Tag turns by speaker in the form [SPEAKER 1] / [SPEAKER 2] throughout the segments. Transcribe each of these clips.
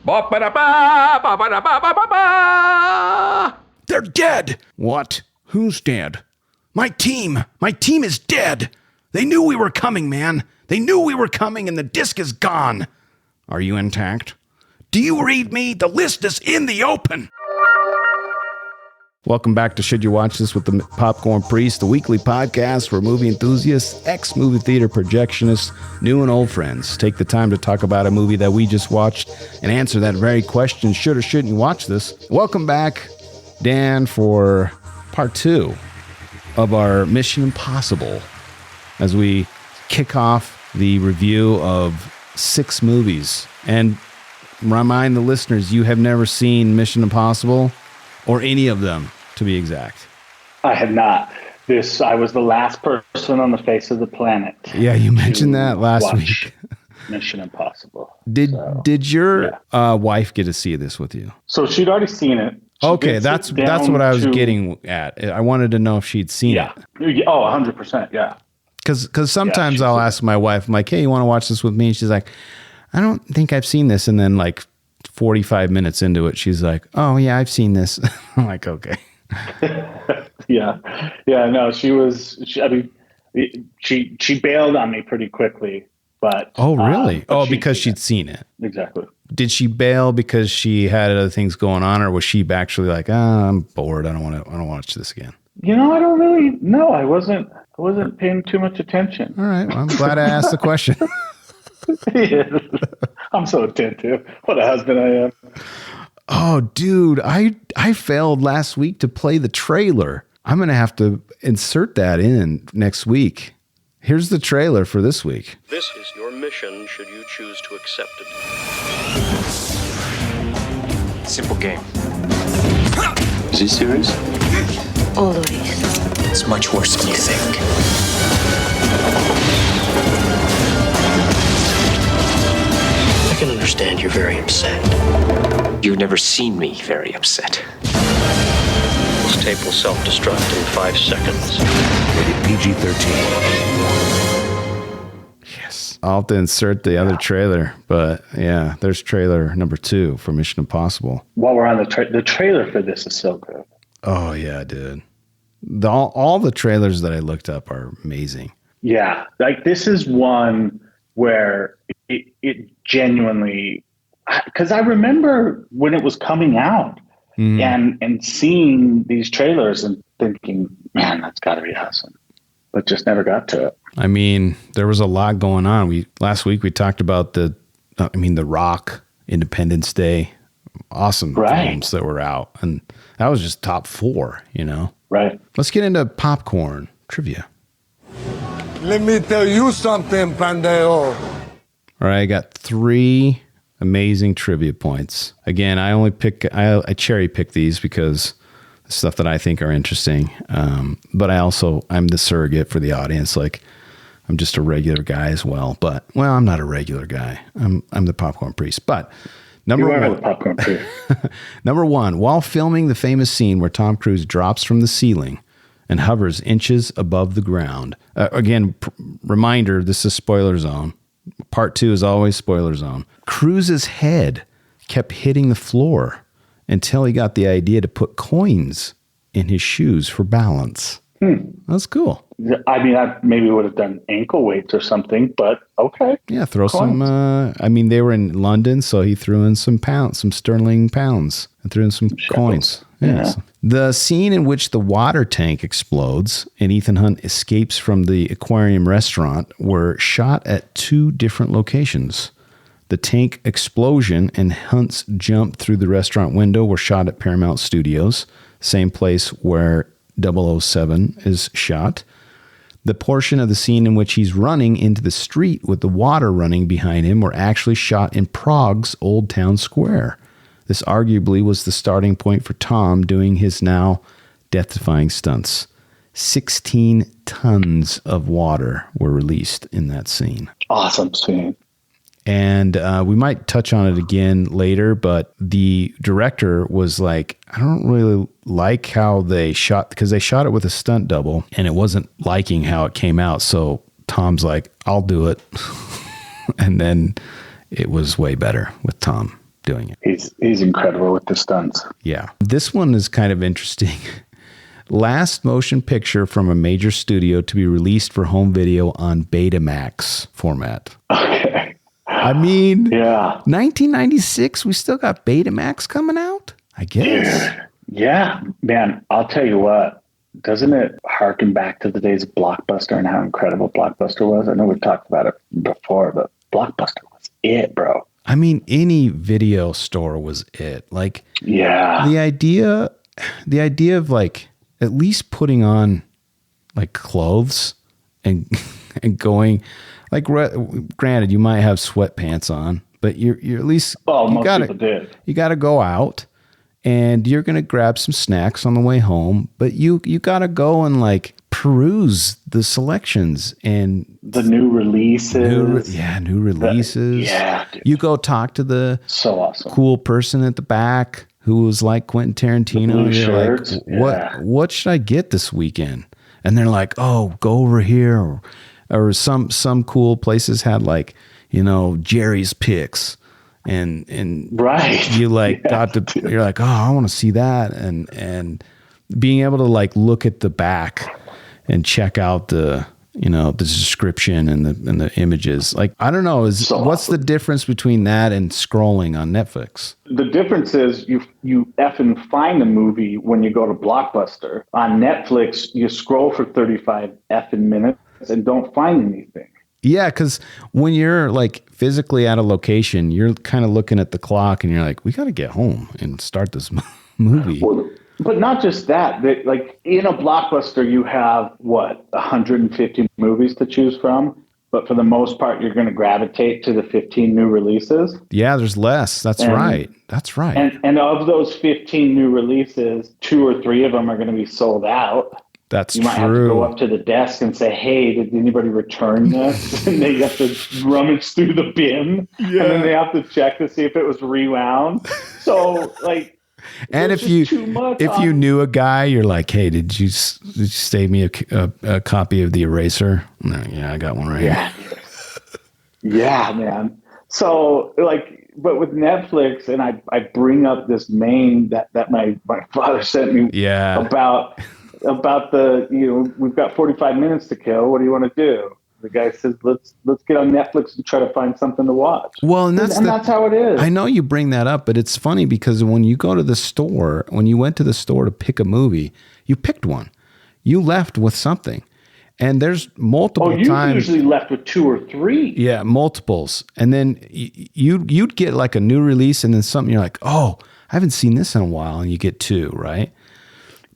[SPEAKER 1] They're dead. What? Who's dead? My team is dead. They knew we were coming, man. They knew we were coming and the disc is gone. Are you intact? Do you read me? The list is in the open. Welcome back to Should You Watch This with the Popcorn Priest, the weekly podcast where movie enthusiasts, ex-movie theater projectionists, new and old friends take the time to talk about a movie that we just watched and answer that very question, should or shouldn't you watch this? Welcome back, Dan, for part 2 of our Mission Impossible as we kick off the review of 6 movies. And remind the listeners, you have never seen Mission Impossible or any of them, to be exact.
[SPEAKER 2] I have not. I was the last person on the face of the planet.
[SPEAKER 1] Yeah, you mentioned that last week.
[SPEAKER 2] Mission Impossible.
[SPEAKER 1] Did your wife get to see this with you?
[SPEAKER 2] So she'd already seen it.
[SPEAKER 1] Okay, that's what I was getting at. I wanted to know if she'd seen it.
[SPEAKER 2] Oh, 100%, yeah.
[SPEAKER 1] Because sometimes I'll ask my wife, I'm like, hey, you want to watch this with me? And she's like, I don't think I've seen this. And then like 45 minutes into it, she's like, oh, yeah, I've seen this. I'm like, okay.
[SPEAKER 2] Yeah. No, she bailed on me pretty quickly, but.
[SPEAKER 1] Oh, really? Because she'd seen it.
[SPEAKER 2] Exactly.
[SPEAKER 1] Did she bail because she had other things going on, or was she actually like, I'm bored. I don't want to watch this again.
[SPEAKER 2] I don't really know. I wasn't paying too much attention.
[SPEAKER 1] All right. Well, I'm glad I asked the question.
[SPEAKER 2] Yes. I'm so attentive. What a husband I am.
[SPEAKER 1] Oh, dude, I failed last week to play the trailer. I'm going to have to insert that in next week. Here's the trailer for this week.
[SPEAKER 3] This is your mission should you choose to accept it.
[SPEAKER 4] Simple game. Is he serious?
[SPEAKER 5] Always.
[SPEAKER 4] It's much worse than you think.
[SPEAKER 3] I can understand you're very upset.
[SPEAKER 4] You've never seen me very upset.
[SPEAKER 3] This tape will self-destruct in 5 seconds.
[SPEAKER 6] Rated PG-13.
[SPEAKER 1] Yes. I'll have to insert the other trailer, but yeah, there's trailer number 2 for Mission Impossible.
[SPEAKER 2] While we're on the trailer for this is so good.
[SPEAKER 1] Oh, yeah, dude. All the trailers that I looked up are amazing.
[SPEAKER 2] Yeah, like this is one where it genuinely, because I remember when it was coming out and seeing these trailers and thinking, man, that's got to be awesome, but just never got to it.
[SPEAKER 1] I mean, there was a lot going on. Last week we talked about the Rock, Independence Day, awesome films that were out, and that was just top 4, Right. Let's get into popcorn trivia.
[SPEAKER 7] Let me tell you something, pendejo.
[SPEAKER 1] All right, I got 3 amazing trivia points. Again, I cherry pick these because the stuff that I think are interesting. But I'm the surrogate for the audience. Like, I'm just a regular guy as well. But, I'm not a regular guy. I'm the popcorn priest. But number one, while filming the famous scene where Tom Cruise drops from the ceiling and hovers inches above the ground. Reminder, this is spoiler zone. Part 2 is always spoiler zone. Cruise's head kept hitting the floor until he got the idea to put coins in his shoes for balance. That's cool.
[SPEAKER 2] I mean, I maybe would have done ankle weights or something, but okay.
[SPEAKER 1] Yeah, throw coins. Some, they were in London, so he threw in some sterling pounds, and threw in some coins. Yes. Yeah. The scene in which the water tank explodes and Ethan Hunt escapes from the aquarium restaurant were shot at 2 different locations. The tank explosion and Hunt's jump through the restaurant window were shot at Paramount Studios, same place where 007 is shot. The portion of the scene in which he's running into the street with the water running behind him were actually shot in Prague's Old Town Square. This arguably was the starting point for Tom doing his now death-defying stunts. 16 tons of water were released in that scene.
[SPEAKER 2] Awesome scene.
[SPEAKER 1] And we might touch on it again later, but the director was like, I don't really like how they shot, because they shot it with a stunt double, and it wasn't liking how it came out. So Tom's like, I'll do it. And then it was way better with Tom doing it.
[SPEAKER 2] He's incredible with the stunts.
[SPEAKER 1] Yeah. This one is kind of interesting. Last motion picture from a major studio to be released for home video on Betamax format.
[SPEAKER 2] Okay.
[SPEAKER 1] I mean,
[SPEAKER 2] Yeah.
[SPEAKER 1] 1996, we still got Betamax coming out, I guess.
[SPEAKER 2] Dude. Yeah, man, I'll tell you what. Doesn't it harken back to the days of Blockbuster and how incredible Blockbuster was? I know we've talked about it before, but Blockbuster was it, bro.
[SPEAKER 1] I mean, any video store was it. Like,
[SPEAKER 2] yeah,
[SPEAKER 1] the idea of like at least putting on like clothes and going, like, granted, you might have sweatpants on, but you're at least
[SPEAKER 2] most people did.
[SPEAKER 1] You got to go out. And you're going to grab some snacks on the way home, but you got to go and like peruse the selections and
[SPEAKER 2] the new releases.
[SPEAKER 1] New releases.
[SPEAKER 2] Dude.
[SPEAKER 1] You go talk to the
[SPEAKER 2] so awesome
[SPEAKER 1] cool person at the back who was like Quentin Tarantino. You're like, what should I get this weekend? And they're like, oh, go over here. Or some cool places had like, Jerry's Picks. And
[SPEAKER 2] right,
[SPEAKER 1] you like you're like, oh, I want to see that, and being able to like look at the back and check out the the description and the images. Like, I don't know, what's the difference between that and scrolling on Netflix?
[SPEAKER 2] The difference is you effing find a movie when you go to Blockbuster. On Netflix, you scroll for 35 effing minutes and don't find anything.
[SPEAKER 1] Yeah, because when you're like physically at a location, you're kind of looking at the clock and you're like, we got to get home and start this movie.
[SPEAKER 2] Well, but not just that. Like in a Blockbuster, you have 150 movies to choose from. But for the most part, you're going to gravitate to the 15 new releases.
[SPEAKER 1] Yeah, there's less. That's right.
[SPEAKER 2] And of those 15 new releases, 2 or 3 of them are going to be sold out.
[SPEAKER 1] That's
[SPEAKER 2] true. You might have to go up to the desk and say, hey, did anybody return this? And they have to rummage through the bin. Yeah. And then they have to check to see if it was rewound. So, like,
[SPEAKER 1] and if you knew a guy, you're like, hey, did you save me a copy of the Eraser? No, yeah, I got one right here.
[SPEAKER 2] Yeah, man. So, like, but with Netflix, and I bring up this meme that my father sent me about the, we've got 45 minutes to kill. What do you want to do? The guy says, let's get on Netflix and try to find something to watch.
[SPEAKER 1] Well, and that's
[SPEAKER 2] how it is.
[SPEAKER 1] I know you bring that up, but it's funny because when you go to the store, when you went to the store to pick a movie, you picked one. You left with something. And there's multiple times.
[SPEAKER 2] You usually left with 2 or 3.
[SPEAKER 1] Yeah, multiples. And then you'd get like a new release and then something you're like, oh, I haven't seen this in a while. And you get 2, right?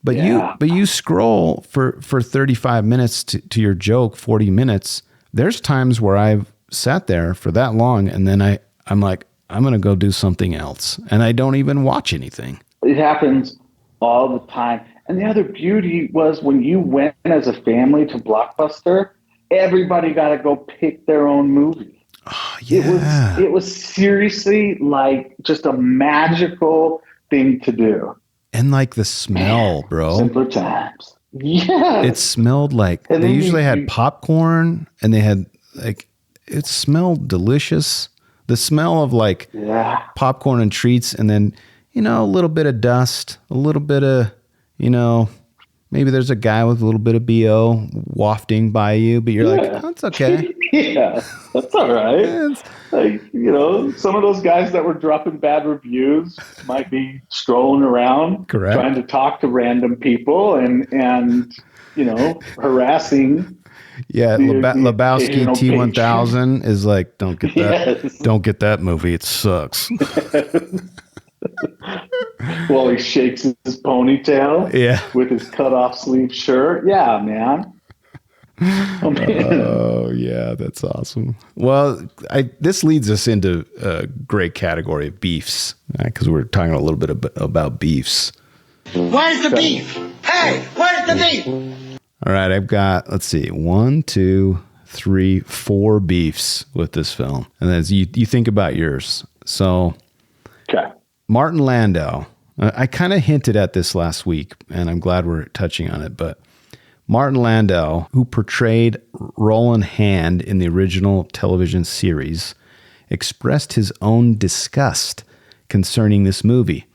[SPEAKER 1] But you scroll for 35 minutes to your joke, 40 minutes. There's times where I've sat there for that long and then I'm like, I'm going to go do something else. And I don't even watch anything.
[SPEAKER 2] It happens all the time. And the other beauty was when you went as a family to Blockbuster, everybody got to go pick their own movie.
[SPEAKER 1] Oh, yeah.
[SPEAKER 2] It was seriously like just a magical thing to do.
[SPEAKER 1] And like the smell, bro.
[SPEAKER 2] Simpler times. Yeah.
[SPEAKER 1] It smelled like they usually had popcorn and they had like, it smelled delicious. The smell of like popcorn and treats and then, a little bit of dust, a little bit of, maybe there's a guy with a little bit of BO wafting by you, but you're like, oh, it's okay.
[SPEAKER 2] Yeah, that's all right. Like, some of those guys that were dropping bad reviews might be strolling around, trying to talk to random people and harassing.
[SPEAKER 1] Yeah, Lebowski T1000 is like, don't get that. Yes. Don't get that movie. It sucks.
[SPEAKER 2] Well, he shakes his ponytail with his cut-off sleeve shirt. Yeah, man.
[SPEAKER 1] Oh, man. Oh, yeah, that's awesome. Well, this leads us into a great category of beefs, because we're talking a little bit about beefs.
[SPEAKER 5] Where's the beef? Hey, where's the beef?
[SPEAKER 1] All right, I've got, let's see, 1, 2, 3, 4 beefs with this film. And as you think about yours. So, Martin Landau, I kind of hinted at this last week, and I'm glad we're touching on it, but Martin Landau, who portrayed Roland Hand in the original television series, expressed his own disgust concerning this movie.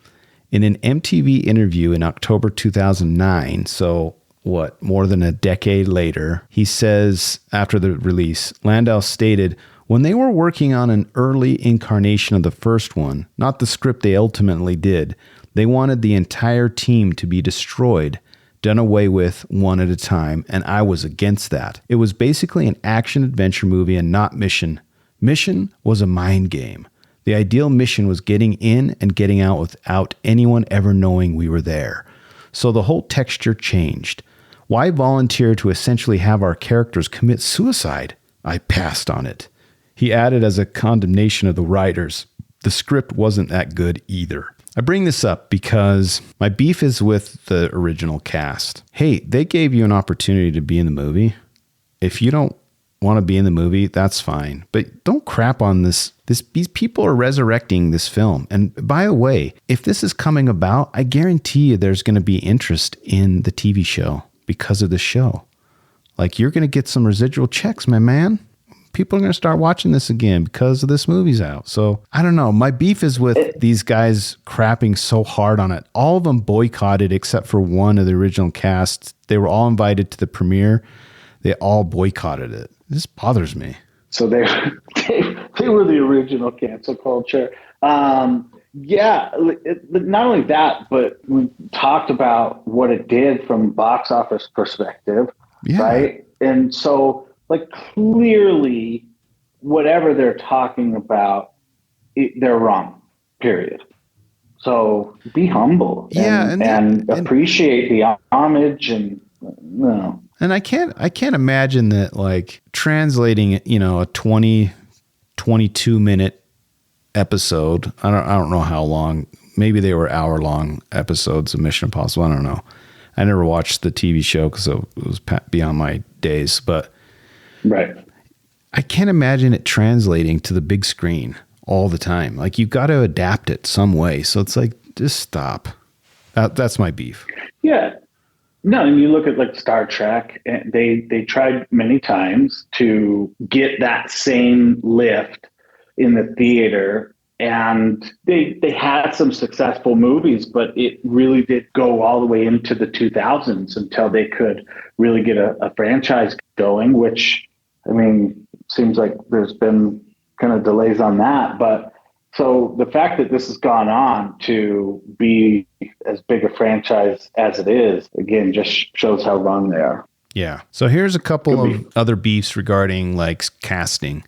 [SPEAKER 1] In an MTV interview in October 2009, so what, more than a decade later, he says after the release, Landau stated, when they were working on an early incarnation of the first one, not the script they ultimately did, they wanted the entire team to be destroyed, done away with one at a time, and I was against that. It was basically an action-adventure movie and not mission. Mission was a mind game. The ideal mission was getting in and getting out without anyone ever knowing we were there. So the whole texture changed. Why volunteer to essentially have our characters commit suicide? I passed on it. He added as a condemnation of the writers, the script wasn't that good either. I bring this up because my beef is with the original cast. Hey, they gave you an opportunity to be in the movie. If you don't want to be in the movie, that's fine. But don't crap on this. These people are resurrecting this film. And by the way, if this is coming about, I guarantee you there's going to be interest in the TV show because of the show. Like, you're going to get some residual checks, my man. People are going to start watching this again because of this movie's out. So I don't know. My beef is with these guys crapping so hard on it. All of them boycotted except for one of the original cast. They were all invited to the premiere. They all boycotted it. This bothers me.
[SPEAKER 2] So they were the original cancel culture. Yeah, not only that, but we talked about what it did from box office perspective, right? And so, like, clearly, whatever they're talking about, they're wrong, period. So be humble and appreciate the homage and, you know.
[SPEAKER 1] And I can't imagine that, like, translating, you know, a 22 minute episode. I don't know how long. Maybe they were hour-long episodes of Mission Impossible. I don't know. I never watched the TV show because it was beyond my days. But
[SPEAKER 2] right,
[SPEAKER 1] I can't imagine it translating to the big screen all the time. Like, you've got to adapt it some way. So it's like, just stop. That's my beef.
[SPEAKER 2] Yeah. No, and you look at, like, Star Trek, and they tried many times to get that same lift in the theater, and they had some successful movies, but it really did go all the way into the 2000s until they could really get a franchise going, which, I mean, seems like there's been kind of delays on that. But so the fact that this has gone on to be as big a franchise as it is, again, just shows how wrong they are.
[SPEAKER 1] Yeah. So here's a couple of other beefs regarding, like, casting.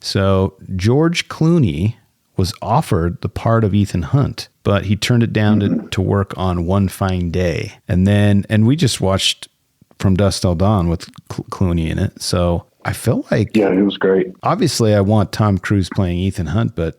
[SPEAKER 1] So George Clooney was offered the part of Ethan Hunt, but he turned it down to work on One Fine Day. And we just watched From Dusk Till Dawn with Clooney in it. So I felt like,
[SPEAKER 2] yeah, he was great.
[SPEAKER 1] Obviously, I want Tom Cruise playing Ethan Hunt, but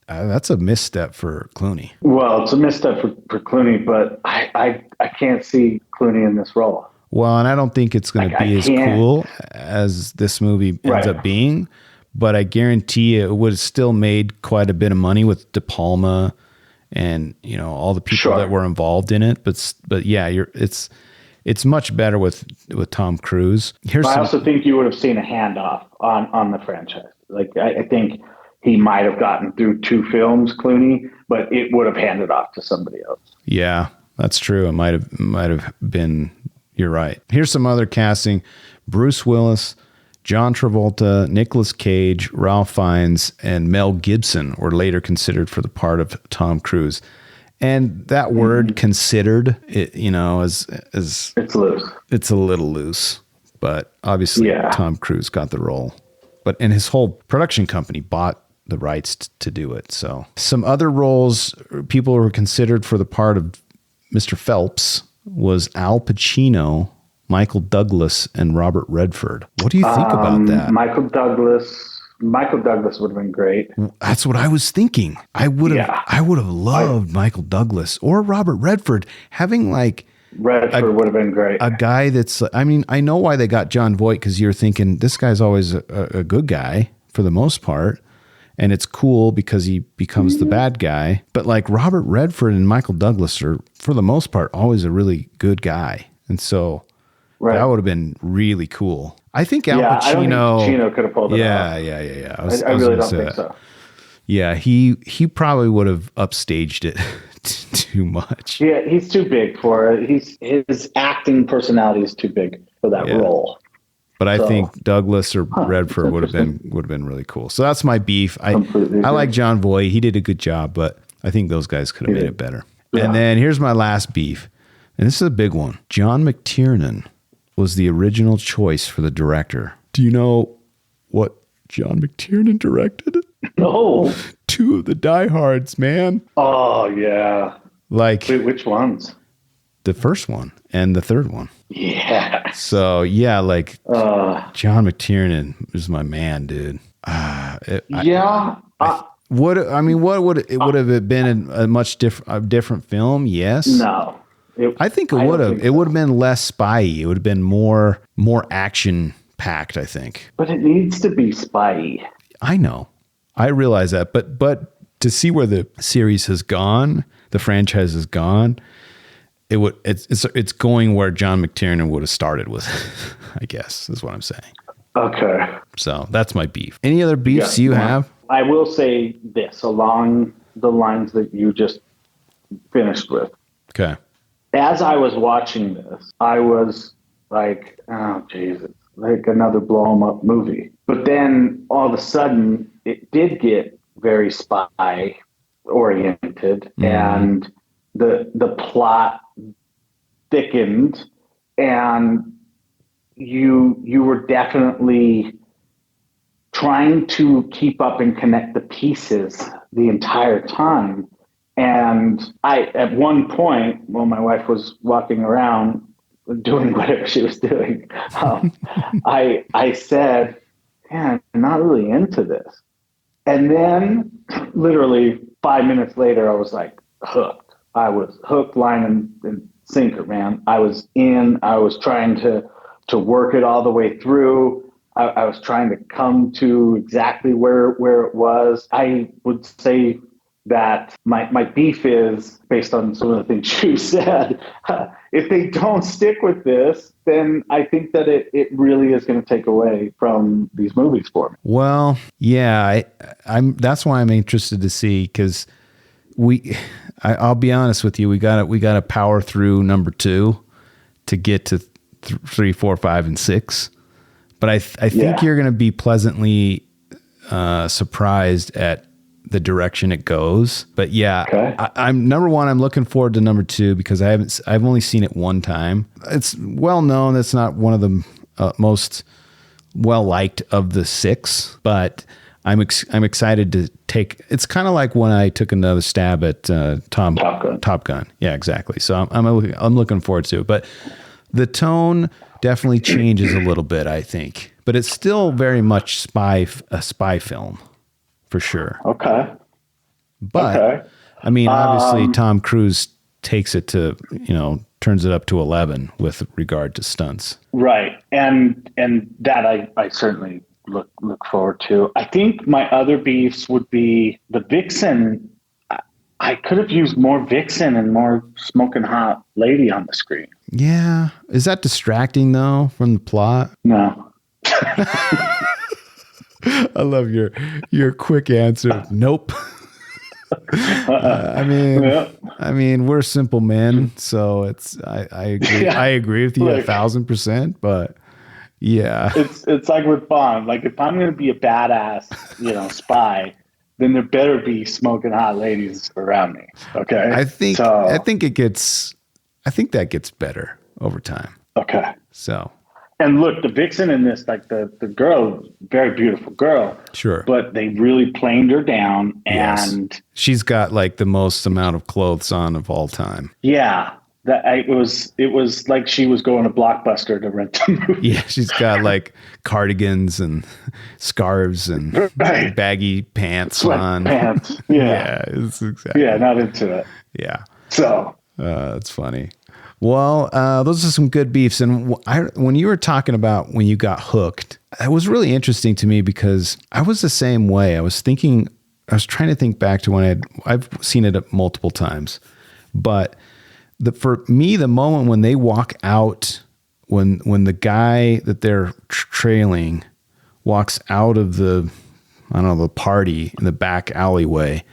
[SPEAKER 1] that's a misstep for Clooney.
[SPEAKER 2] Well, it's a misstep for Clooney, but I can't see Clooney in this role.
[SPEAKER 1] Well, and I don't think it's going to be as cool as this movie ends up being. But I guarantee you it would have still made quite a bit of money with De Palma and, you know, all the people that were involved in it. But yeah, it's much better with Tom Cruise.
[SPEAKER 2] I also think you would have seen a handoff on the franchise. Like, I think he might have gotten through 2 films, Clooney, but it would have handed off to somebody else.
[SPEAKER 1] Yeah, that's true. It might have been. You're right. Here's some other casting: Bruce Willis, John Travolta, Nicolas Cage, Ralph Fiennes, and Mel Gibson were later considered for the part of Tom Cruise. And that word "considered," it, you know, is
[SPEAKER 2] it's loose.
[SPEAKER 1] It's a little loose, but obviously Tom Cruise got the role. And his whole production company bought the rights to do it. So some other roles people were considered for the part of Mr. Phelps was Al Pacino, Michael Douglas, and Robert Redford. What do you think about that?
[SPEAKER 2] Michael Douglas would have been great.
[SPEAKER 1] That's what I was thinking. I would have loved Michael Douglas or Robert Redford. Having, like,
[SPEAKER 2] Redford would have been great.
[SPEAKER 1] A guy that's, I mean, I know why they got John Voight, because you're thinking this guy's always a good guy for the most part. And it's cool because he becomes the bad guy. But, like, Robert Redford and Michael Douglas are, for the most part, always a really good guy. And so that would have been really cool. I think Al Pacino.
[SPEAKER 2] I don't think Pacino could have pulled it off.
[SPEAKER 1] Yeah.
[SPEAKER 2] I really don't think so.
[SPEAKER 1] Yeah, he probably would have upstaged it too much.
[SPEAKER 2] Yeah, he's too big for it. His acting personality is too big for that role.
[SPEAKER 1] But I think Douglas or Redford would have been really cool. So that's my beef. I like John Voight. He did a good job, but I think those guys could have made it better. Yeah. And then here's my last beef. And this is a big one. John McTiernan was the original choice for the director. Do you know what John McTiernan directed?
[SPEAKER 2] No.
[SPEAKER 1] 2 of the Die Hards, man.
[SPEAKER 2] Oh, yeah.
[SPEAKER 1] Like,
[SPEAKER 2] wait, which ones?
[SPEAKER 1] The first one and the third one.
[SPEAKER 2] Yeah.
[SPEAKER 1] So, yeah, like John McTiernan is my man, dude. What would it been a much different film? Yes.
[SPEAKER 2] No.
[SPEAKER 1] I think it would have. It would have been less spy-y. It would have been more action packed, I think.
[SPEAKER 2] But it needs to be spy-y.
[SPEAKER 1] I know. I realize that, but to see where the series has gone, the franchise has gone, it's going where John McTiernan would have started with, I guess, is what I'm saying.
[SPEAKER 2] Okay.
[SPEAKER 1] So that's my beef. Any other beefs you have?
[SPEAKER 2] I will say this along the lines that you just finished with.
[SPEAKER 1] Okay.
[SPEAKER 2] As I was watching this, I was like, oh, Jesus, like another blow 'em up movie. But then all of a sudden, it did get very spy oriented, and the plot thickened, and you were definitely trying to keep up and connect the pieces the entire time. And at one point, while my wife was walking around doing whatever she was doing, I said, man, I'm not really into this. And then literally 5 minutes later, I was like hooked. I was hooked, line and sinker, man. I was in. I was trying to work it all the way through. I was trying to come to exactly where it was. I would say that my beef is based on some of the things you said. If they don't stick with this, then I think that it really is going to take away from these movies for me.
[SPEAKER 1] Well, yeah, I'm. That's why I'm interested to see, because I'll be honest with you, we got to power through number 2 to get to 3, 4, 5, and 6. But I think you're going to be pleasantly surprised at the direction it goes. But yeah, okay. I'm number 1. I'm looking forward to number 2 because I've only seen it one time. It's well known. It's not one of the most well liked of the 6, but I'm excited to take. It's kind of like when I took another stab at Top Gun. Yeah, exactly. So I'm looking forward to it. But the tone definitely changes a little bit, I think, but it's still very much a spy film. For sure.
[SPEAKER 2] Okay.
[SPEAKER 1] But I mean, obviously Tom Cruise takes it to, turns it up to 11 with regard to stunts.
[SPEAKER 2] Right. And that I certainly look forward to. I think my other beefs would be the Vixen. I could have used more Vixen and more smoking hot lady on the screen.
[SPEAKER 1] Yeah. Is that distracting though from the plot?
[SPEAKER 2] No.
[SPEAKER 1] I love your quick answer. Nope. I mean, we're simple men, so I agree. I agree with you 1,000%. But yeah,
[SPEAKER 2] it's like with Bond. Like if I'm going to be a badass, spy, then there better be smoking hot ladies around me. Okay.
[SPEAKER 1] I think that gets better over time.
[SPEAKER 2] Okay.
[SPEAKER 1] So.
[SPEAKER 2] And look, the Vixen in this, like the girl, very beautiful girl.
[SPEAKER 1] Sure.
[SPEAKER 2] But they really planed her down, and
[SPEAKER 1] she's got like the most amount of clothes on of all time.
[SPEAKER 2] Yeah. It was like she was going to Blockbuster to rent the movie.
[SPEAKER 1] Yeah, she's got like cardigans and scarves and baggy pants on.
[SPEAKER 2] Pants. Yeah.
[SPEAKER 1] It's exactly.
[SPEAKER 2] Yeah, not into it.
[SPEAKER 1] Yeah.
[SPEAKER 2] So.
[SPEAKER 1] That's funny. Well, those are some good beefs. And when you were talking about when you got hooked, it was really interesting to me because I was the same way. I was trying to think back to when I've seen it multiple times, but for me, the moment when they walk out, when the guy that they're trailing walks out of the I don't know, the party in the back alleyway,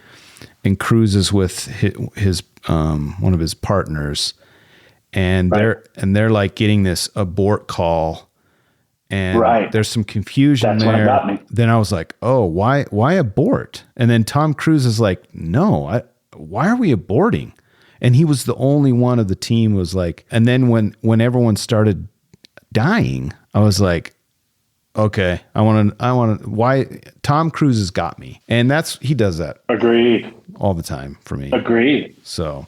[SPEAKER 1] and Cruise is with his one of his partners, and they're like getting this abort call, and there's some confusion there.
[SPEAKER 2] What got me.
[SPEAKER 1] Then I was like, oh, why abort? And then Tom Cruise is like, no, why are we aborting? And he was the only one of the team was like, and then when everyone started dying, I was like, okay, I want to, why Tom Cruise has got me. And he does that.
[SPEAKER 2] Agreed.
[SPEAKER 1] All the time for me.
[SPEAKER 2] Agreed.
[SPEAKER 1] So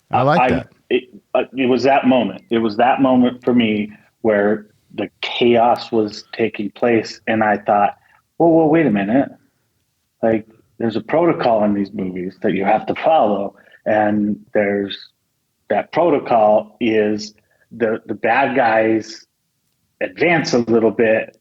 [SPEAKER 1] I like that.
[SPEAKER 2] It was that moment. It was that moment for me where the chaos was taking place. And I thought, well, wait a minute. Like, there's a protocol in these movies that you have to follow. And that protocol is the bad guys advance a little bit,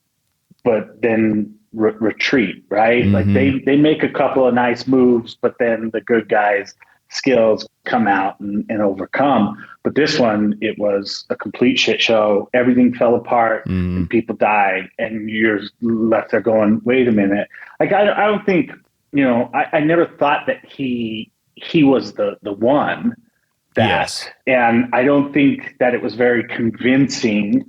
[SPEAKER 2] but then retreat, right?
[SPEAKER 1] Mm-hmm.
[SPEAKER 2] Like they make a couple of nice moves, but then the good guys' skills come out and overcome. But this one, it was a complete shit show. Everything fell apart and people died, and you're left there going, wait a minute. Like, I don't think, I never thought that he was the one that,
[SPEAKER 1] yes.
[SPEAKER 2] And I don't think that it was very convincing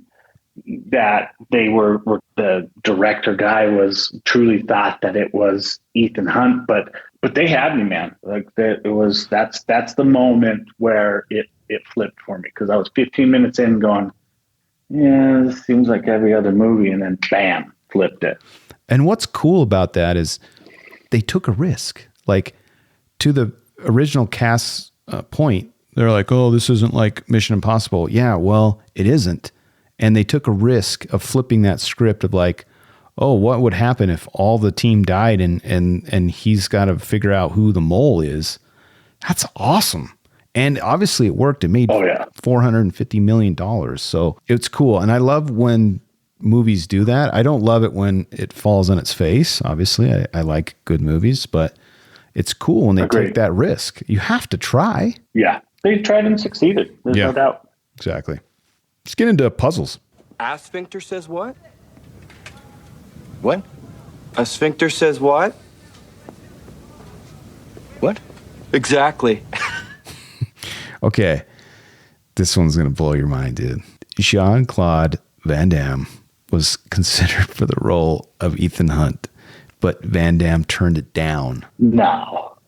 [SPEAKER 2] that they were the director guy was truly thought that it was Ethan Hunt, but they had me, man. Like, that's the moment where it flipped for me, because I was 15 minutes in going, yeah, this seems like every other movie, and then bam, flipped it.
[SPEAKER 1] And what's cool about that is they took a risk. Like, to the original cast point, they're like, oh, this isn't like Mission Impossible. Yeah, well, it isn't. And they took a risk of flipping that script of like, oh, what would happen if all the team died and he's got to figure out who the mole is? That's awesome. And obviously it worked. It made $450 million. So it's cool. And I love when movies do that. I don't love it when it falls on its face. Obviously, I like good movies, but it's cool when they take that risk. You have to try.
[SPEAKER 2] Yeah. They tried and succeeded. There's no doubt.
[SPEAKER 1] Exactly. Let's get into puzzles.
[SPEAKER 8] A sphincter says what? What? A sphincter says what? What? Exactly.
[SPEAKER 1] Okay. This one's going to blow your mind, dude. Jean-Claude Van Damme was considered for the role of Ethan Hunt, but Van Damme turned it down.
[SPEAKER 2] No.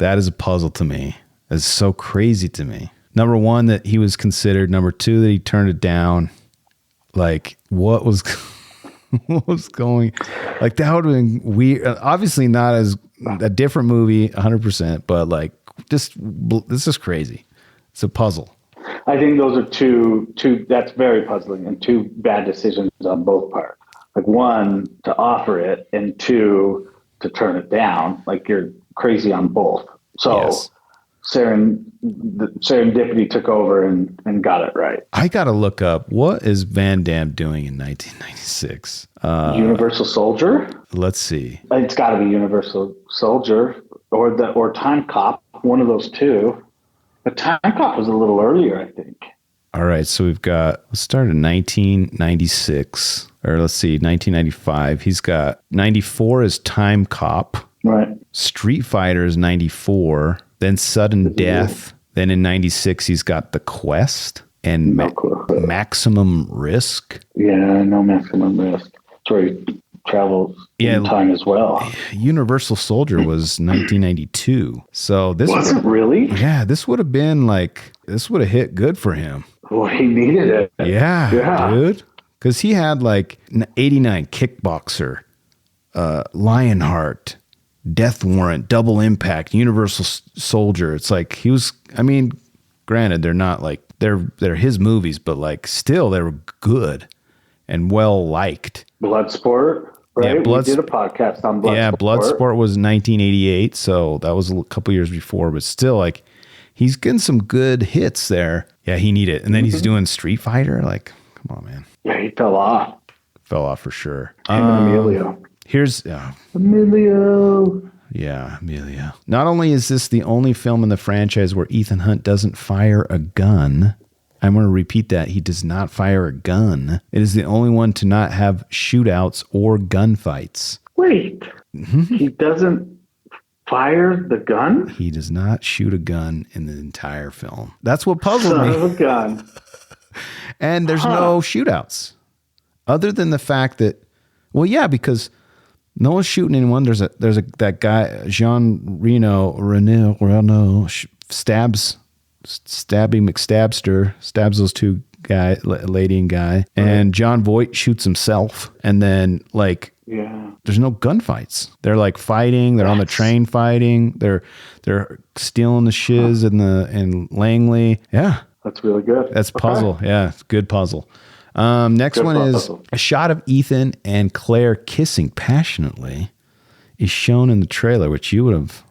[SPEAKER 1] That is a puzzle to me. It's so crazy to me. Number one, that he was considered. Number two, that he turned it down. Like, what was going? Like, that would have been weird. Obviously, not as a different movie, 100%. But like, this is crazy. It's a puzzle.
[SPEAKER 2] I think those are two. That's very puzzling, and two bad decisions on both parts. Like, one, to offer it, and two, to turn it down. Like, you're crazy on both. So. Yes. Serendipity took over and got it right.
[SPEAKER 1] I got to look up, what is Van Damme doing in 1996?
[SPEAKER 2] Universal Soldier?
[SPEAKER 1] Let's see.
[SPEAKER 2] It's got to be Universal Soldier or Time Cop, one of those two. But Time Cop was a little earlier, I think.
[SPEAKER 1] All right, so let's start in 1996, or let's see, 1995. He's got 94 is Time Cop.
[SPEAKER 2] Right.
[SPEAKER 1] Street Fighter is 94. Then Sudden Death. Then in 96, he's got The Quest and Maximum Risk.
[SPEAKER 2] Yeah, no Maximum Risk. It's where he travels in time as well.
[SPEAKER 1] Universal Soldier was 1992. So this
[SPEAKER 2] wasn't really?
[SPEAKER 1] Yeah, this would have hit good for him.
[SPEAKER 2] Well, he needed it.
[SPEAKER 1] Yeah. Dude. Because he had like 89 Kickboxer, Lionheart, Death Warrant, Double Impact, Universal Soldier. It's like he was, I mean, granted, they're not like, they're his movies, but like still they were good and well liked.
[SPEAKER 2] Bloodsport, right? Yeah, we did a podcast on Bloodsport.
[SPEAKER 1] Yeah, Bloodsport was 1988, so that was a couple years before, but still, like, he's getting some good hits there. Yeah, he needed it. And then he's doing Street Fighter. Like, come on, man.
[SPEAKER 2] Yeah, he fell off.
[SPEAKER 1] Fell off for sure.
[SPEAKER 2] Emilio.
[SPEAKER 1] Here's
[SPEAKER 2] Emilio.
[SPEAKER 1] Yeah, Emilio. Not only is this the only film in the franchise where Ethan Hunt doesn't fire a gun, I'm going to repeat that. He does not fire a gun. It is the only one to not have shootouts or gunfights.
[SPEAKER 2] Wait, he doesn't fire the gun?
[SPEAKER 1] He does not shoot a gun in the entire film. That's what puzzled
[SPEAKER 2] Son
[SPEAKER 1] me.
[SPEAKER 2] of a gun.
[SPEAKER 1] And there's no shootouts, other than the fact that, well, yeah, because no one's shooting anyone. There's that guy Jean Reno stabs Stabby McStabster, stabs those two lady and guy, and John Voight shoots himself, and then like.
[SPEAKER 2] Yeah.
[SPEAKER 1] There's no gunfights. They're like fighting. They're on the train fighting. They're stealing the shiz in Langley. Yeah.
[SPEAKER 2] That's really good.
[SPEAKER 1] That's puzzle. Yeah. It's good puzzle. Next
[SPEAKER 2] Good
[SPEAKER 1] one
[SPEAKER 2] puzzle.
[SPEAKER 1] is a shot of Ethan and Claire kissing passionately is shown in the trailer, which you would have,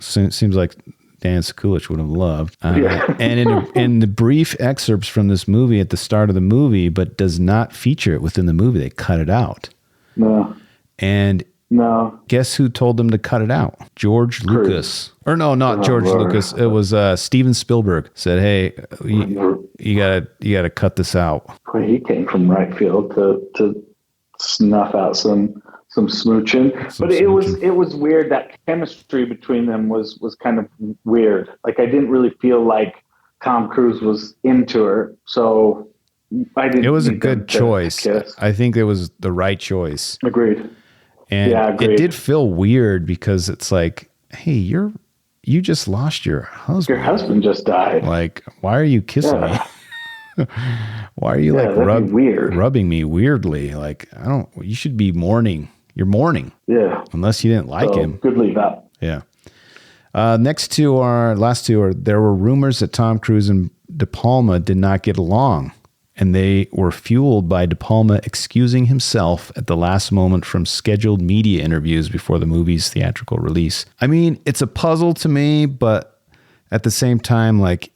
[SPEAKER 1] seems like Dan Sekulich would have loved. And in the brief excerpts from this movie at the start of the movie, but does not feature it within the movie. They cut it out.
[SPEAKER 2] No.
[SPEAKER 1] And guess who told them to cut it out? George Lucas. Or no, not George Lucas. It was Steven Spielberg said, "Hey, you gotta cut this out."
[SPEAKER 2] Well, he came from right field to snuff out some smooching. But it was weird. That chemistry between them was kind of weird. Like I didn't really feel like Tom Cruise was into her. So I didn't.
[SPEAKER 1] It was a good choice. I think it was the right choice.
[SPEAKER 2] Agreed.
[SPEAKER 1] And
[SPEAKER 2] agreed.
[SPEAKER 1] It did feel weird because it's like, hey, you just lost your husband.
[SPEAKER 2] Your husband just died.
[SPEAKER 1] Like, why are you kissing me? Why are you rubbing me weirdly? Like, you should be mourning. You're mourning.
[SPEAKER 2] Yeah.
[SPEAKER 1] Unless you didn't like him.
[SPEAKER 2] Good leave out.
[SPEAKER 1] Yeah. Last two are, there were rumors that Tom Cruise and De Palma did not get along. And they were fueled by De Palma excusing himself at the last moment from scheduled media interviews before the movie's theatrical release. I mean, it's a puzzle to me, but at the same time, like,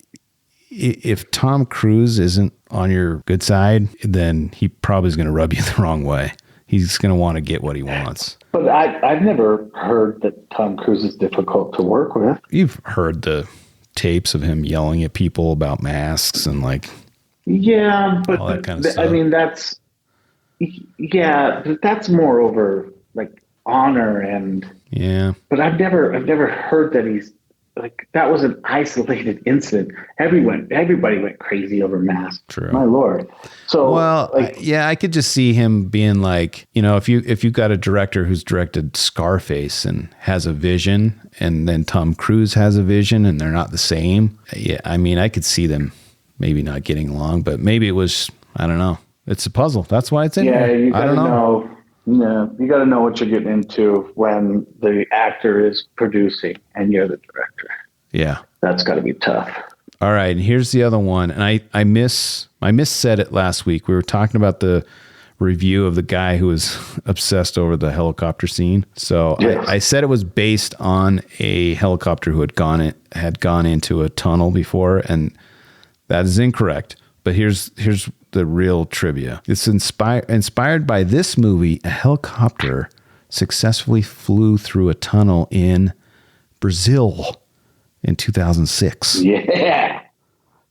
[SPEAKER 1] if Tom Cruise isn't on your good side, then he probably is going to rub you the wrong way. He's going to want to get what he wants.
[SPEAKER 2] But I've never heard that Tom Cruise is difficult to work with.
[SPEAKER 1] You've heard the tapes of him yelling at people about masks and like...
[SPEAKER 2] Yeah, but
[SPEAKER 1] all that kind of stuff.
[SPEAKER 2] I mean, that's more over like honor and But I've never heard that he's like that was an isolated incident. Everybody went crazy over masks.
[SPEAKER 1] True.
[SPEAKER 2] My Lord. So
[SPEAKER 1] I could just see him being like, if you got a director who's directed Scarface and has a vision, and then Tom Cruise has a vision, and they're not the same. Yeah, I mean, I could see them. Maybe not getting along, but maybe it was, I don't know. It's a puzzle. That's why it's in here.
[SPEAKER 2] You gotta know. Yeah, you got to know what you're getting into when the actor is producing and you're the director.
[SPEAKER 1] Yeah.
[SPEAKER 2] That's got to be tough.
[SPEAKER 1] All right. And here's the other one. And I missaid it last week. We were talking about the review of the guy who was obsessed over the helicopter scene. So yes. I said it was based on a helicopter who had gone into a tunnel before, and that is incorrect. But here's the real trivia. It's inspired by this movie. A helicopter successfully flew through a tunnel in Brazil in 2006.
[SPEAKER 2] Yeah,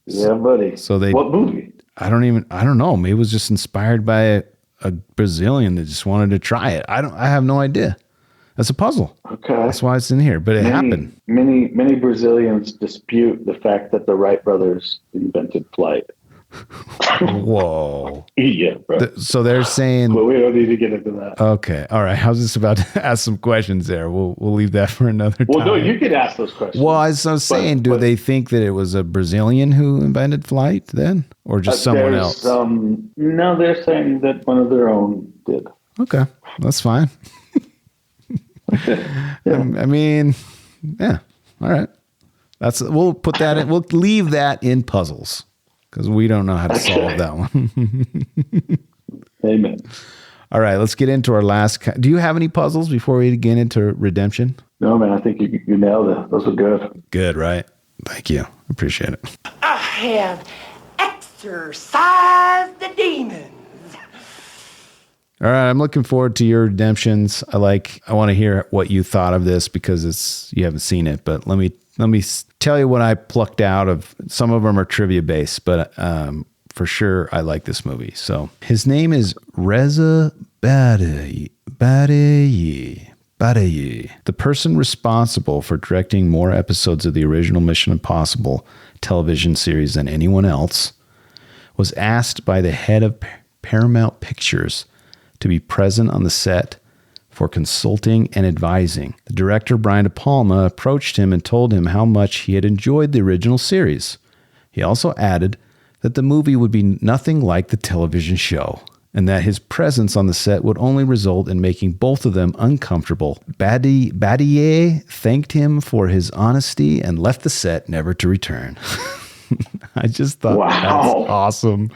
[SPEAKER 2] buddy.
[SPEAKER 1] So
[SPEAKER 2] what movie?
[SPEAKER 1] I don't know. Maybe it was just inspired by a Brazilian that just wanted to try it. I have no idea. That's a puzzle. Okay. That's why it's in here, but it happened.
[SPEAKER 2] Many Brazilians dispute the fact that the Wright brothers invented flight.
[SPEAKER 1] Whoa.
[SPEAKER 2] Yeah, bro.
[SPEAKER 1] So they're saying...
[SPEAKER 2] Well, we don't need to get into that.
[SPEAKER 1] Okay. All right. I was just about to ask some questions there. We'll leave that for another time.
[SPEAKER 2] Well, no, you can ask those questions.
[SPEAKER 1] Well, as I was saying, do they think that it was a Brazilian who invented flight then? Or just someone else?
[SPEAKER 2] No, they're saying that one of their own did.
[SPEAKER 1] Okay. That's fine. Yeah. I mean, yeah. All right. We'll put that in. We'll leave that in puzzles because we don't know how to solve that one.
[SPEAKER 2] Amen.
[SPEAKER 1] All right. Let's get into our last. Do you have any puzzles before we get into redemption?
[SPEAKER 2] No, man. I think you nailed it. Those were good.
[SPEAKER 1] Good, right? Thank you. Appreciate it.
[SPEAKER 9] I have exorcised the demons.
[SPEAKER 1] All right, I'm looking forward to your redemptions. I want to hear what you thought of this because you haven't seen it. But let me tell you what I plucked out of. Some of them are trivia based, but for sure I like this movie. So his name is Reza Badaye. The person responsible for directing more episodes of the original Mission Impossible television series than anyone else was asked by the head of Paramount Pictures to be present on the set for consulting and advising. The director, Brian De Palma, approached him and told him how much he had enjoyed the original series. He also added that the movie would be nothing like the television show, and that his presence on the set would only result in making both of them uncomfortable. Badier thanked him for his honesty and left the set never to return. I just thought that's awesome.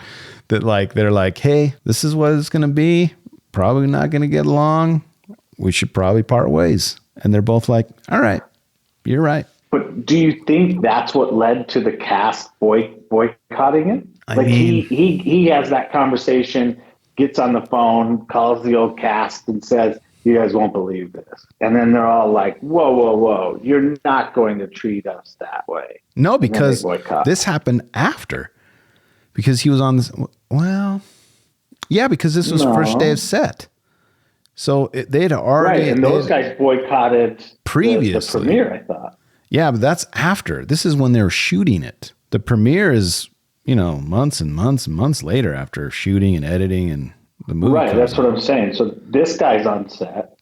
[SPEAKER 1] That they're like, hey, this is what it's going to be. Probably not going to get along. We should probably part ways. And they're both like, all right, you're right.
[SPEAKER 2] But do you think that's what led to the cast boycotting it? He has that conversation, gets on the phone, calls the old cast and says, you guys won't believe this. And then they're all like, whoa. You're not going to treat us that way.
[SPEAKER 1] No, because this happened after. Because he was on this. Well, yeah, because this was first day of set. So they'd already.
[SPEAKER 2] Right, and those guys boycotted
[SPEAKER 1] previously.
[SPEAKER 2] The premiere, I thought.
[SPEAKER 1] Yeah, but that's after. This is when they were shooting it. The premiere is, months and months and months later after shooting and editing and the movie.
[SPEAKER 2] Right, that's what I'm saying. So this guy's on set.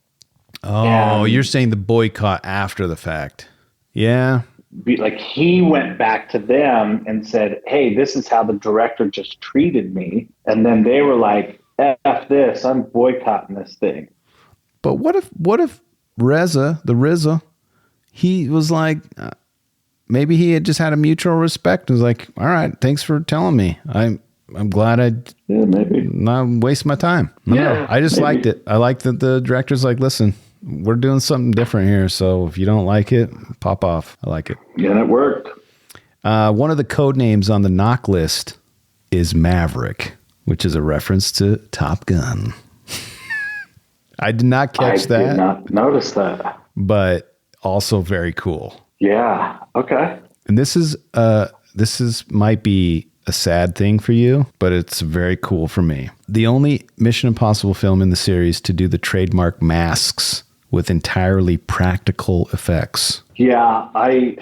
[SPEAKER 1] Oh, you're saying the boycott after the fact. Yeah.
[SPEAKER 2] He went back to them and said, hey, this is how the director just treated me. And then they were like, F this, I'm boycotting this thing.
[SPEAKER 1] But what if RZA, he was like, maybe he had just had a mutual respect and was like, all right, thanks for telling me. I'm glad I not waste my time. No, I just liked it. I liked that the director's like, listen, we're doing something different here. So if you don't like it, pop off. I like it.
[SPEAKER 2] Yeah, and it worked.
[SPEAKER 1] One of the code names on the knock list is Maverick, which is a reference to Top Gun. I did not catch that. I did
[SPEAKER 2] not notice that.
[SPEAKER 1] But also very cool.
[SPEAKER 2] Yeah. Okay.
[SPEAKER 1] And this is might be a sad thing for you, but it's very cool for me. The only Mission Impossible film in the series to do the trademark masks with entirely practical effects.
[SPEAKER 2] Yeah, I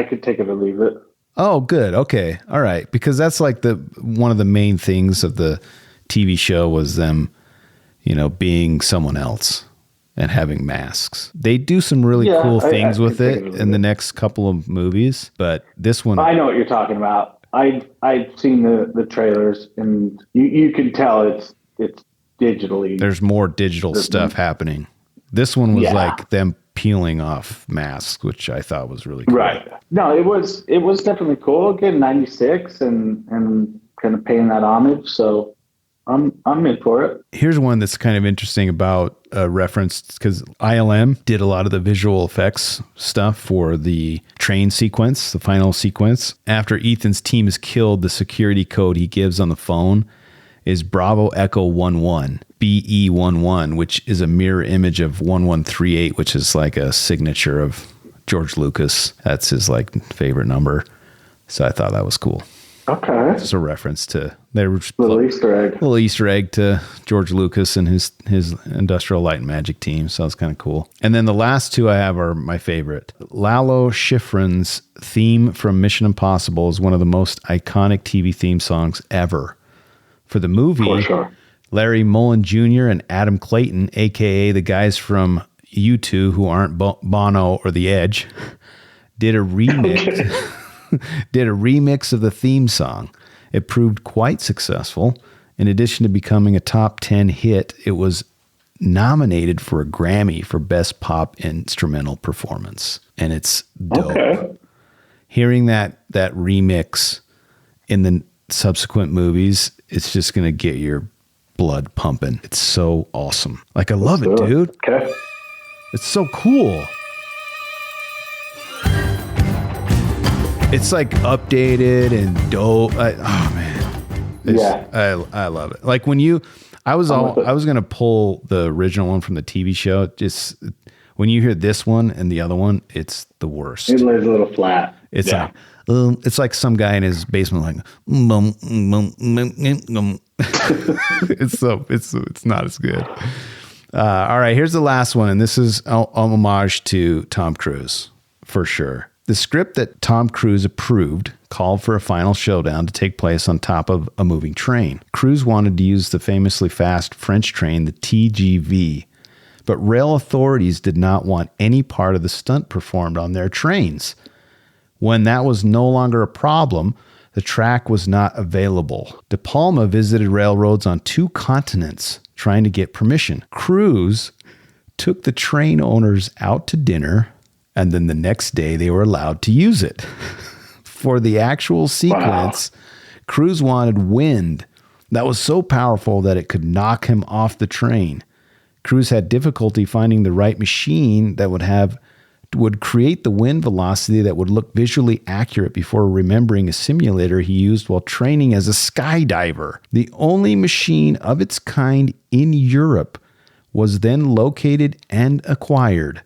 [SPEAKER 2] could take it or leave it.
[SPEAKER 1] Oh, good. Okay. All right. Because that's like one of the main things of the TV show was them, being someone else and having masks. They do some really cool things with it in the next couple of movies, but this one.
[SPEAKER 2] I know what you're talking about. I've seen the trailers and you can tell it's digitally.
[SPEAKER 1] There's more digital stuff happening. This one was like them peeling off masks, which I thought was really cool.
[SPEAKER 2] Right. No, it was definitely cool. Again, 96 and kind of paying that homage. So I'm in for it.
[SPEAKER 1] Here's one that's kind of interesting about reference because ILM did a lot of the visual effects stuff for the train sequence, the final sequence. After Ethan's team is killed, the security code he gives on the phone is Bravo Echo 11, BE11, which is a mirror image of 1138, which is like a signature of George Lucas. That's his favorite number. So I thought that was cool.
[SPEAKER 2] Okay.
[SPEAKER 1] It's a reference to
[SPEAKER 2] little
[SPEAKER 1] Easter egg to George Lucas and his Industrial Light and Magic team. So it's kind of cool. And then the last two I have are my favorite. Lalo Schifrin's theme from Mission Impossible is one of the most iconic TV theme songs ever. For the movie,
[SPEAKER 2] for sure.
[SPEAKER 1] Larry Mullen Jr. and Adam Clayton, a.k.a. the guys from U2 who aren't Bono or The Edge, did a remix. Did a remix of the theme song. It proved quite successful. In addition to becoming a top 10 hit, it was nominated for a Grammy for Best Pop Instrumental Performance. And it's dope. Okay. Hearing that remix in the subsequent movies, it's just going to get your blood pumping. It's so awesome. I love it, dude.
[SPEAKER 2] Okay.
[SPEAKER 1] It's so cool. It's updated and dope. Oh man. I love it. I was going to pull the original one from the TV show. Just When you hear this one and the other one, it's the worst.
[SPEAKER 2] It lays a little flat.
[SPEAKER 1] It's like some guy in his basement like it's not as good. All right, here's the last one, and this is an homage to Tom Cruise for sure. The script that Tom Cruise approved called for a final showdown to take place on top of a moving train. Cruise wanted to use the famously fast French train, the TGV, but rail authorities did not want any part of the stunt performed on their trains. When that was no longer a problem, the track was not available. De Palma visited railroads on 2 continents trying to get permission. Cruise took the train owners out to dinner, and then the next day they were allowed to use it. For the actual sequence, Cruise wanted wind that was so powerful that it could knock him off the train. Cruise had difficulty finding the right machine that would create the wind velocity that would look visually accurate before remembering a simulator he used while training as a skydiver. The only machine of its kind in Europe was then located and acquired.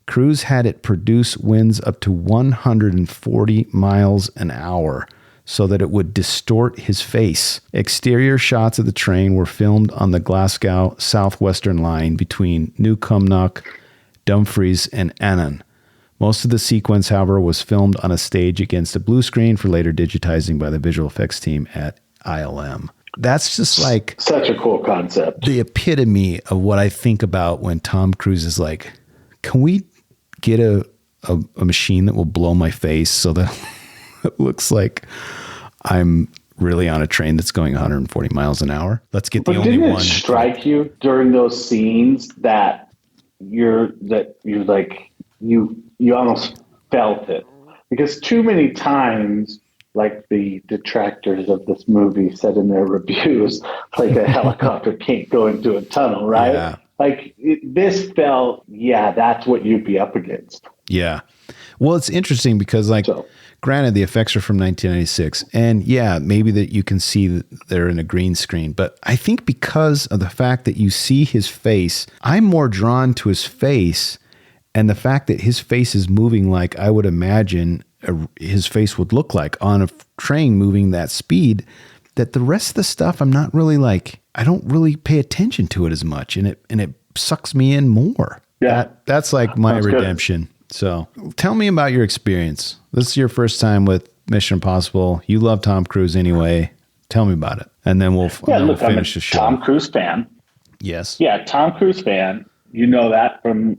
[SPEAKER 1] Cruise had it produce winds up to 140 miles an hour so that it would distort his face. Exterior shots of the train were filmed on the Glasgow Southwestern line between Newcomnock, Dumfries, and Annan. Most of the sequence, however, was filmed on a stage against a blue screen for later digitizing by the visual effects team at ILM. That's just like
[SPEAKER 2] such a cool concept.
[SPEAKER 1] The epitome of what I think about when Tom Cruise is like, can we get a machine that will blow my face so that it looks like I'm really on a train that's going 140 miles an hour? Let's get the only one.
[SPEAKER 2] Didn't it strike you during those scenes that you almost felt it? Because too many times, like the detractors of this movie said in their reviews, like a helicopter can't go into a tunnel, right?
[SPEAKER 1] Yeah.
[SPEAKER 2] Like this felt, that's what you'd be up against.
[SPEAKER 1] Yeah. Well, it's interesting because granted, the effects are from 1996, and maybe that you can see that they're in a green screen, but I think because of the fact that you see his face, I'm more drawn to his face and the fact that his face is moving like I would imagine his face would look like on a train moving that speed, that the rest of the stuff I'm not really I don't really pay attention to it as much, and it sucks me in more.
[SPEAKER 2] Yeah.
[SPEAKER 1] That's like my redemption. Good. So tell me about your experience. This is your first time with Mission Impossible. You love Tom Cruise anyway. Tell me about it. And then we'll finish the show.
[SPEAKER 2] Tom Cruise fan.
[SPEAKER 1] Yes.
[SPEAKER 2] Yeah, Tom Cruise fan. You know that from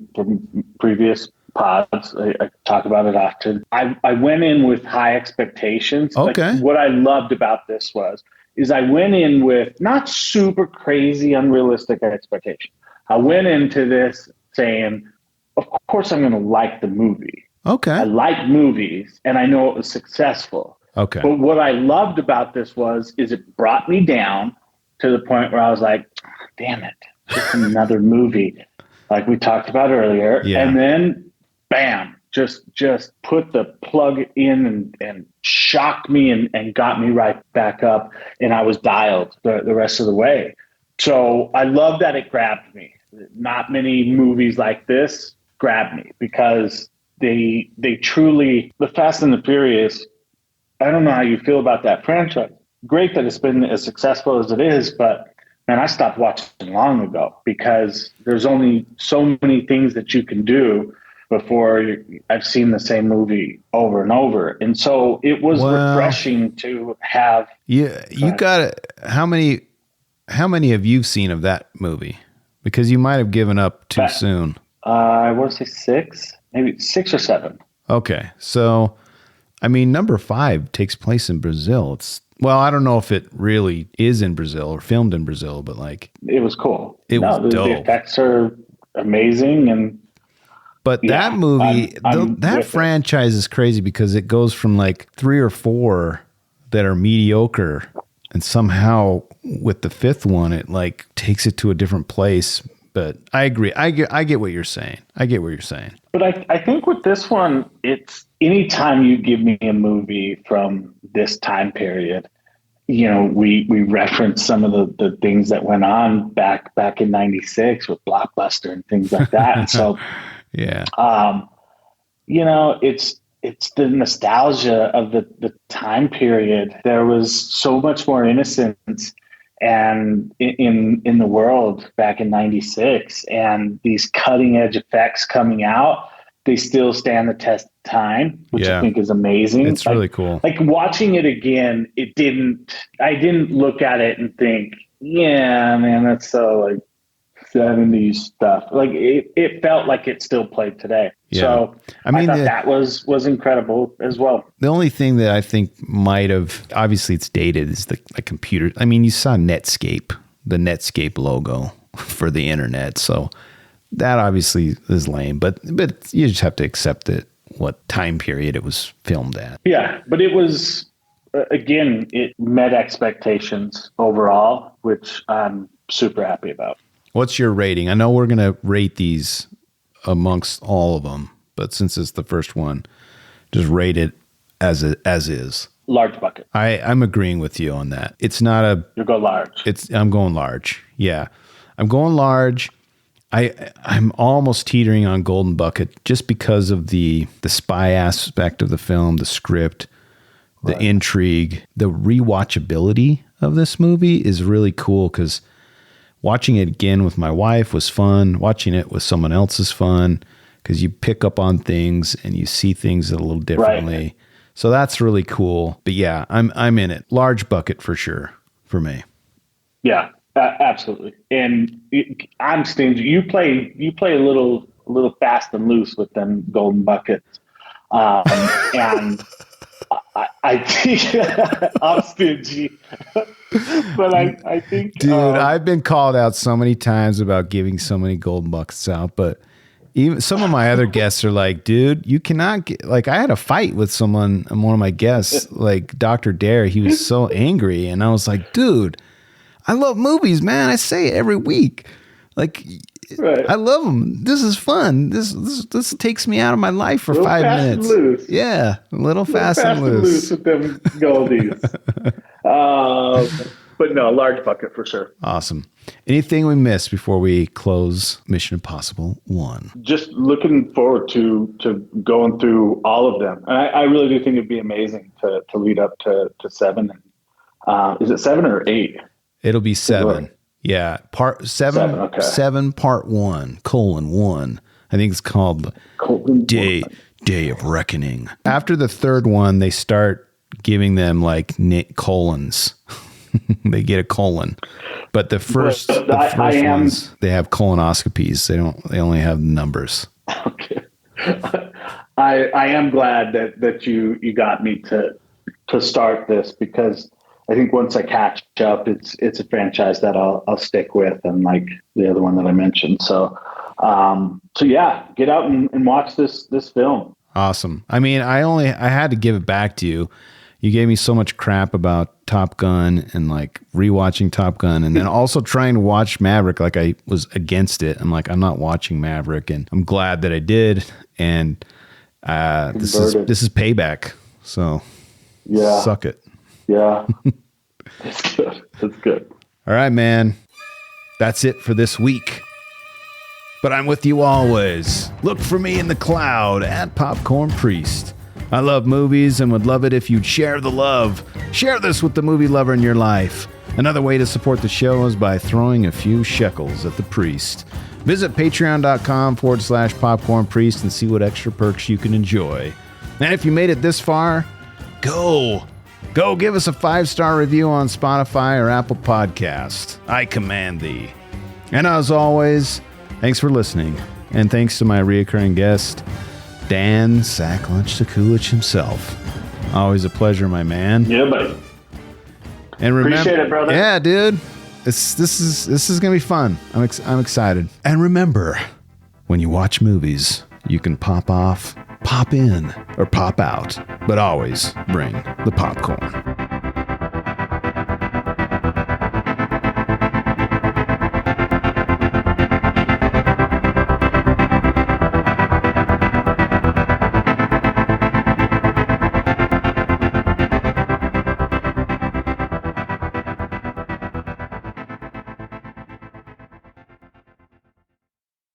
[SPEAKER 2] previous pods. I talk about it often. I went in with high expectations.
[SPEAKER 1] Okay.
[SPEAKER 2] What I loved about this is I went in with not super crazy, unrealistic expectations. I went into this saying, of course I'm going to like the movie.
[SPEAKER 1] Okay.
[SPEAKER 2] I like movies, and I know it was successful.
[SPEAKER 1] Okay.
[SPEAKER 2] But what I loved about this is it brought me down to the point where I was like, damn it, just another movie like we talked about earlier.
[SPEAKER 1] Yeah.
[SPEAKER 2] And then, bam, just put the plug in and shocked me and got me right back up, and I was dialed the rest of the way. So I love that it grabbed me. Not many movies like this grab me because they truly, the Fast and the Furious, I don't know how you feel about that franchise. Great that it's been as successful as it is, but man, I stopped watching long ago because there's only so many things that you can do before I've seen the same movie over and over. And so it was refreshing to have.
[SPEAKER 1] Yeah, you got it. How many have you seen of that movie? Because you might have given up too soon.
[SPEAKER 2] I want to say 6, maybe 6 or 7.
[SPEAKER 1] Okay. So, I mean, number 5 takes place in Brazil. I don't know if it really is in Brazil or filmed in Brazil, but it was
[SPEAKER 2] cool.
[SPEAKER 1] It was dope.
[SPEAKER 2] The effects are amazing.
[SPEAKER 1] But that movie, that franchise is crazy because it goes from 3 or 4 that are mediocre, and somehow with the 5th one, it takes it to a different place. But I agree. I get what you're saying.
[SPEAKER 2] But I think with this one, it's anytime you give me a movie from this time period, we reference some of the things that went on back in 96 with Blockbuster and things like that. And so
[SPEAKER 1] Yeah.
[SPEAKER 2] You know, it's the nostalgia of the time period. There was so much more innocence and in the world back in '96, and these cutting edge effects coming out, they still stand the test of time, which I think is amazing.
[SPEAKER 1] It's really cool.
[SPEAKER 2] Like watching it again, I didn't look at it and think, yeah, man, that's so like 70s stuff. Like it felt like it still played today.
[SPEAKER 1] Yeah.
[SPEAKER 2] So
[SPEAKER 1] I mean,
[SPEAKER 2] thought that was incredible as well.
[SPEAKER 1] The only thing that I think might have, obviously it's dated, is the computer. I mean, you saw Netscape, the Netscape logo for the internet. So that obviously is lame, but you just have to accept it, what time period it was filmed at.
[SPEAKER 2] Yeah, but it was, again, it met expectations overall, which I'm super happy about.
[SPEAKER 1] What's your rating? I know we're going to rate these amongst all of them, but since it's the first one, just rate it as is.
[SPEAKER 2] Large bucket.
[SPEAKER 1] I'm agreeing with you on that. It's not a...
[SPEAKER 2] You go large.
[SPEAKER 1] I'm going large. Yeah. I'm going large. I'm almost teetering on golden bucket just because of the spy aspect of the film, the script, the intrigue, the rewatchability of this movie is really cool because watching it again with my wife was fun. Watching it with someone else is fun because you pick up on things and you see things a little differently. Right. So that's really cool. But yeah, I'm in it. Large bucket for sure for me.
[SPEAKER 2] Yeah, absolutely. And I'm stingy. You play a little fast and loose with them golden buckets, and I think I'm stingy. But I think,
[SPEAKER 1] dude, I've been called out so many times about giving so many golden buckets out, but even some of my other guests are like, dude, you cannot get, like, I had a fight with someone, one of my guests, like Dr. Dare. He was so angry, and I was like, dude, I love movies, man. I say it every week. Like, I love them. This is fun. This takes me out of my life for 5 minutes.
[SPEAKER 2] Loose.
[SPEAKER 1] Yeah, a little fast and loose
[SPEAKER 2] with them goldies. But no, large bucket for sure.
[SPEAKER 1] Awesome. Anything we missed before we close Mission Impossible 1?
[SPEAKER 2] Just looking forward to going through all of them. And I really do think it'd be amazing to lead up to 7. Is it 7 or 8?
[SPEAKER 1] It'll be 7. Yeah. Part 7,
[SPEAKER 2] okay.
[SPEAKER 1] 7 part 1:1. I think it's called Day of Reckoning. After the third one, they start giving them like colons. They get a colon. But the first ones, they have colonoscopies. They only have numbers.
[SPEAKER 2] Okay. I am glad that you got me to start this, because I think once I catch up, it's a franchise that I'll stick with, and like the other one that I mentioned. So yeah, get out and watch this film.
[SPEAKER 1] Awesome. I mean, I had to give it back to you. You gave me so much crap about Top Gun and like rewatching Top Gun, and then also trying to watch Maverick. Like I was against it. I'm like, I'm not watching Maverick, and I'm glad that I did. And this is payback. So
[SPEAKER 2] yeah,
[SPEAKER 1] suck it.
[SPEAKER 2] Yeah, it's good. It's good.
[SPEAKER 1] All right, man. That's it for this week. But I'm with you always. Look for me in the cloud at Popcorn Priest. I love movies and would love it if you'd share the love. Share this with the movie lover in your life. Another way to support the show is by throwing a few shekels at the priest. Visit patreon.com/Popcorn Priest and see what extra perks you can enjoy. And if you made it this far, go give us a 5-star review on Spotify or Apple Podcast. I command thee. And as always, thanks for listening. And thanks to my reoccurring guest, Dan Sacklunch Sekulich himself. Always a pleasure, my man.
[SPEAKER 2] Yeah, buddy.
[SPEAKER 1] And remember,
[SPEAKER 2] appreciate it, brother.
[SPEAKER 1] Yeah, dude. This is gonna be fun. I'm excited. And remember, when you watch movies, you can pop off, pop in, or pop out, but always bring the popcorn.